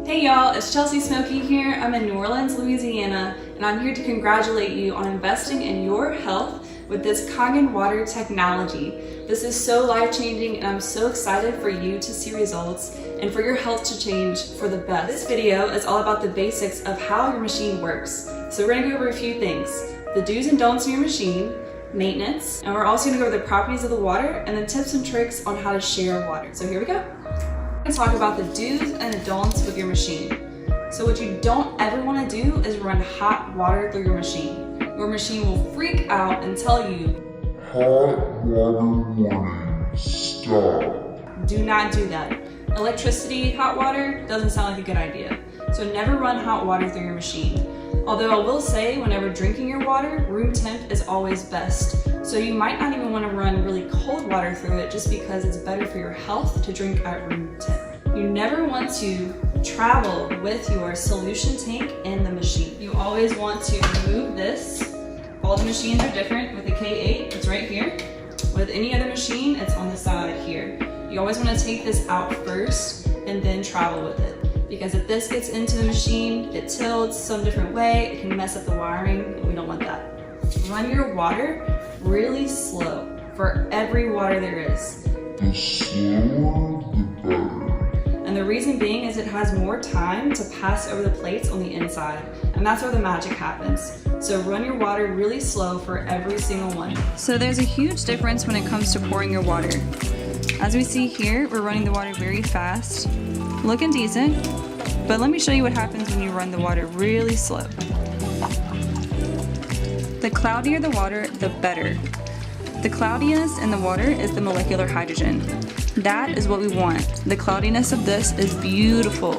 Hey y'all, it's Chelsea Smokey here. I'm in New Orleans, Louisiana, and I'm here to congratulate you on investing in your health with this Kangen Water technology. This is so life-changing and I'm so excited for you to see results and for your health to change for the best. This video is all about the basics of how your machine works. So we're gonna go over a few things: the do's and don'ts in your machine, maintenance, and we're also gonna go over the properties of the water and the tips and tricks on how to share water. So here we go. We're gonna talk about the do's and the don'ts with your machine. So what you don't ever wanna do is run hot water through your machine. Your machine will freak out and tell you, hot water warning, stop. Do not do that. Electricity, hot water, doesn't sound like a good idea. So never run hot water through your machine. Although I will say, whenever drinking your water, room temp is always best. So you might not even want to run really cold water through it just because it's better for your health to drink at room temp. You never want to travel with your solution tank in the machine. You always want to remove this. All the machines are different. With the K8, it's right here. With any other machine, it's on the side here. You always want to take this out first and then travel with it. Because if this gets into the machine, it tilts some different way, it can mess up the wiring, and we don't want that. Run your water really slow for every water there is. The slower, the better. And the reason being is it has more time to pass over the plates on the inside, and that's where the magic happens. So run your water really slow for every single one. So there's a huge difference when it comes to pouring your water. As we see here, we're running the water very fast, looking decent, but let me show you what happens when you run the water really slow. The cloudier the water, the better. The cloudiness in the water is the molecular hydrogen. That is what we want. The cloudiness of this is beautiful.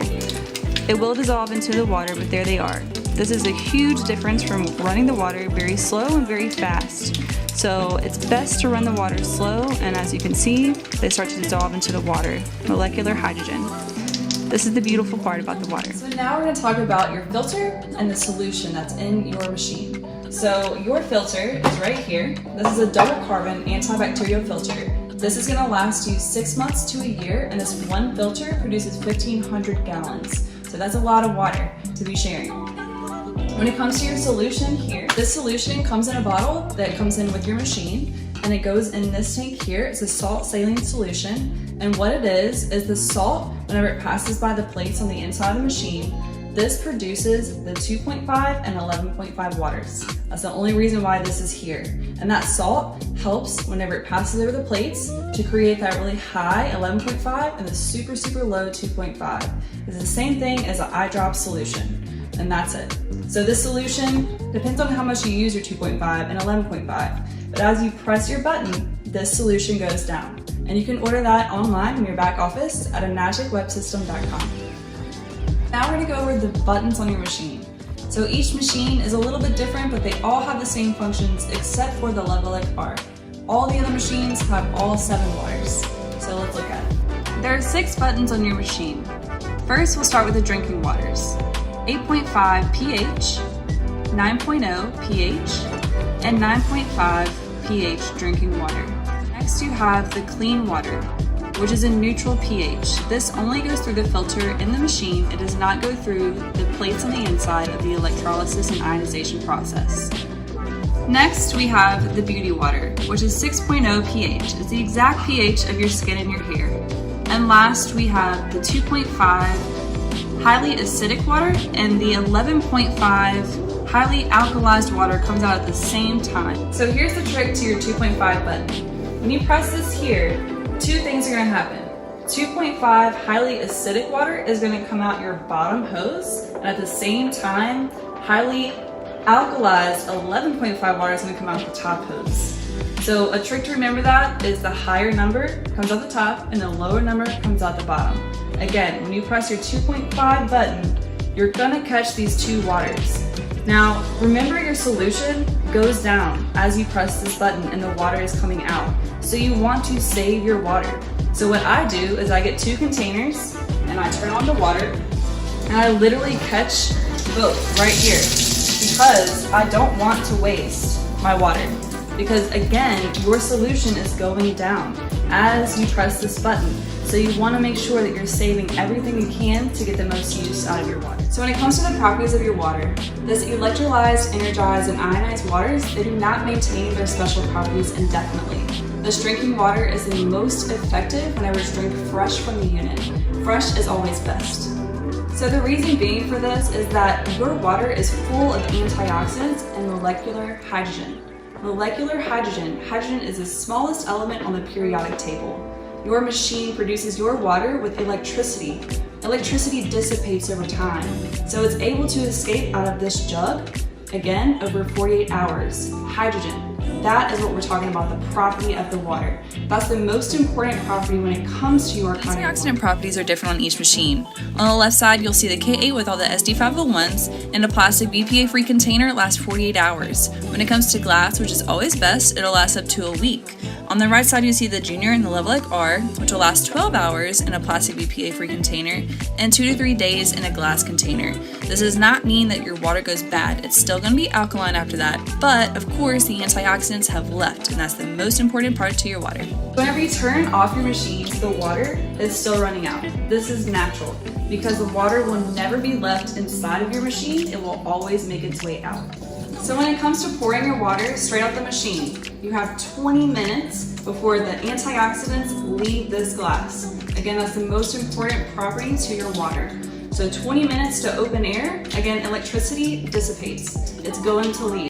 It will dissolve into the water, but there they are. This is a huge difference from running the water very slow and very fast. So it's best to run the water slow, and as you can see, they start to dissolve into the water, molecular hydrogen. This is the beautiful part about the water. So now we're going to talk about your filter and the solution that's in your machine. So your filter is right here. This is a double carbon antibacterial filter. This is going to last you 6 months to a year, and this one filter produces 1,500 gallons. So that's a lot of water to be sharing. When it comes to your solution here, this solution comes in a bottle that comes in with your machine, and it goes in this tank here. It's a salt saline solution, and what it is the salt, whenever it passes by the plates on the inside of the machine, this produces the 2.5 and 11.5 waters. That's the only reason why this is here. And that salt helps whenever it passes over the plates to create that really high 11.5 and the super, super low 2.5. It's the same thing as an eye drop solution, and that's it. So this solution depends on how much you use your 2.5 and 11.5. But as you press your button, this solution goes down. And you can order that online in your back office at amagicwebsystem.com. Now we're gonna go over the buttons on your machine. So each machine is a little bit different, but they all have the same functions except for the Leveluk bar. All the other machines have all 7 waters. So let's look at it. There are 6 buttons on your machine. First, we'll start with the drinking waters. 8.5 pH, 9.0 pH, and 9.5 pH drinking water. Next you have the clean water, which is a neutral pH. This only goes through the filter in the machine. It does not go through the plates on the inside of the electrolysis and ionization process. Next we have the beauty water, which is 6.0 pH. It's the exact pH of your skin and your hair. And last we have the 2.5 highly acidic water, and the 11.5 highly alkalized water comes out at the same time. So here's the trick to your 2.5 button. When you press this here, 2 things are going to happen. 2.5 highly acidic water is going to come out your bottom hose, and at the same time, highly alkalized 11.5 water is going to come out the top hose. So a trick to remember that is the higher number comes out the top and the lower number comes out the bottom. Again, when you press your 2.5 button, you're gonna catch these 2 waters. Now, remember your solution goes down as you press this button and the water is coming out. So you want to save your water. So what I do is I get 2 containers and I turn on the water and I literally catch both right here because I don't want to waste my water. Because again, your solution is going down as you press this button. So you want to make sure that you're saving everything you can to get the most use out of your water. So when it comes to the properties of your water, this electrolyzed, energized, and ionized waters, they do not maintain their special properties indefinitely. This drinking water is the most effective whenever it's drank fresh from the unit. Fresh is always best. So the reason being for this is that your water is full of antioxidants and molecular hydrogen. Molecular hydrogen. Hydrogen is the smallest element on the periodic table. Your machine produces your water with electricity. Electricity dissipates over time, so it's able to escape out of this jug, again, over 48 hours. Hydrogen. That is what we're talking about, the property of the water. That's the most important property when it comes to your antioxidant properties are different on each machine. On the left side, you'll see the K8 with all the SD501s. In a plastic BPA-free container, it lasts 48 hours. When it comes to glass, which is always best, it'll last up to a week. On the right side, you see the Junior and the Leveluk R, which will last 12 hours in a plastic BPA-free container and 2 to 3 days in a glass container. This does not mean that your water goes bad. It's still going to be alkaline after that, but of course the antioxidants have left, and that's the most important part to your water. Whenever you turn off your machine, the water is still running out. This is natural because the water will never be left inside of your machine. It will always make its way out. So when it comes to pouring your water straight out the machine, you have 20 minutes before the antioxidants leave this glass. Again, that's the most important property to your water. So 20 minutes to open air, again, electricity dissipates. It's going to leave.